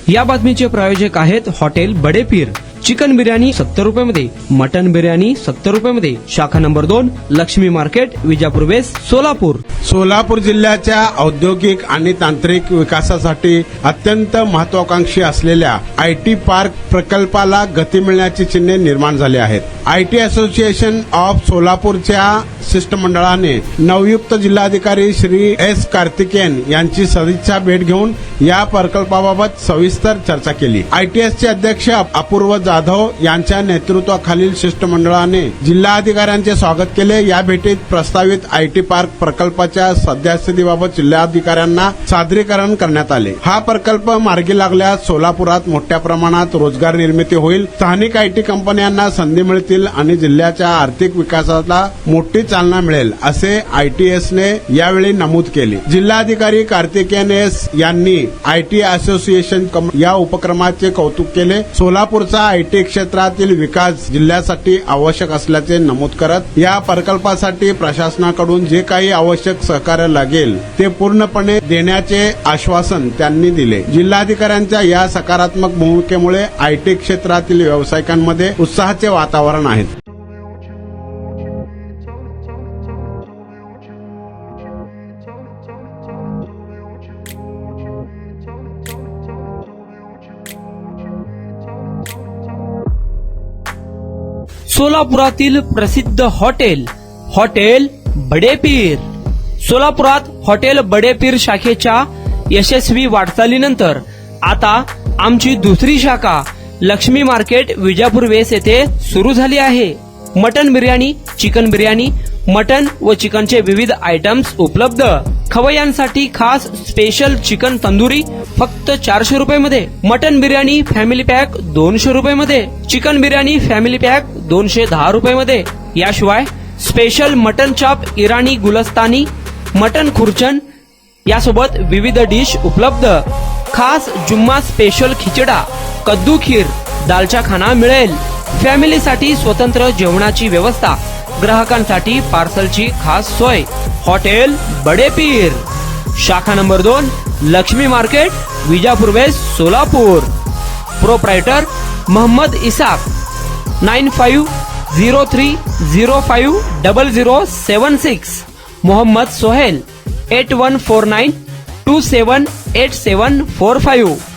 या बातमीचे प्रायोजक आहेत हॉटेल बडे पीर। चिकन बिर्याणी 70 रुपयामध्ये, मटन बिर्याणी 70 रुपयामध्ये। शाखा number 2, Laxmi market, Vijapur west, Solapur. Solapur जिल्ह्याच्या औद्योगिक आणि तांत्रिक विकासासाठी अत्यंत महत्वाकांक्षी असलेल्या आयटी पार्क प्रकल्पाला गती मिळण्याची चिन्हे निर्माण झाली आहेत। आयटी असोसिएशन ऑफ सोलापूरच्या शिष्टमंडळाने नवयुक्त जिल्हाधिकारी श्री एस कार्तिकेयन यांची सदिच्छा भेट घेऊन या प्रकल्पाबाबत सविस्तर चर्चा केली। आयटीएसचे अध्यक्ष अपूर्व जाधव यांच्या नेतृत्वाखालील शिष्टमंडळाने जिल्हाधिकाऱ्यांचे स्वागत केले। या भेटीत प्रस्तावित आयटी पार्क प्रकल्पाच्या सद्यस्थितीबाबत जिल्हाधिकाऱ्यांना सादरीकरण करण्यात आले। हा प्रकल्प मार्गी लागल्यास सोलापुरात मोठ्या प्रमाणात रोजगार निर्मिती होईल, स्थानिक आयटी कंपन्यांना संधी मिळतील आणि जिल्ह्याच्या आर्थिक विकासाला मोठी चालना मिळेल, असे आयटीएसने यावेळी नमूद केले। जिल्हाधिकारी कार्तिकेयन एस यांनी आयटी असोसिएशन या उपक्रमाचे कौतुक केले। सोलापूरचा आयटी क्षेत्रातील विकास जिल्ह्यासाठी आवश्यक असल्याचे नमूद करत या प्रकल्पासाठी प्रशासनाकडून जे काही आवश्यक सहकार्य लागेल ते पूर्णपणे देण्याचे आश्वासन त्यांनी दिले। जिल्हाधिकाऱ्यांच्या या सकारात्मक भूमिकेमुळे आयटी क्षेत्रातील व्यावसायिकांमध्ये उत्साहाचे वातावरण आहे। सोलापुरातील प्रसिद्ध हॉटेल बडे पीर। सोलापुरात हॉटेल बडे पीर शाखेच्या यशस्वी वाटचालीनंतर आता आमची दुसरी शाखा लक्ष्मी मार्केट, विजापूर वेस्ट येथे सुरू झाली आहे। Mutton biryani, chicken biryani, mutton व चिकनचे विविध आयटम्स उपलब्ध। खवय्यांसाठी खास स्पेशल चिकन तंदुरी फक्त 400 रुपयामध्ये, मटन बिर्याणी फॅमिली पॅक 200 रुपयामध्ये, चिकन बिर्याणी फॅमिली पॅक 210 रुपयामध्ये। याशिवाय स्पेशल मटन चाप, इराणी गुलस्तानी, मटन खुर्चन यासोबत विविध डिश उपलब्ध। खास जुम्मा स्पेशल खिचडा, कद्दू खीर, दालचा खाना मिळेल। फॅमिलीसाठी स्वतंत्र जेवणाची व्यवस्था, ग्राहकांसाठी पार्सलची खास सोय। हॉटेल बडे पीर, शाखा number 2, Laxmi market, Vijapur west, Solapur. Proprietor Mohammed Isaq, 9503050076। Mohammed Sohel, 8149278745।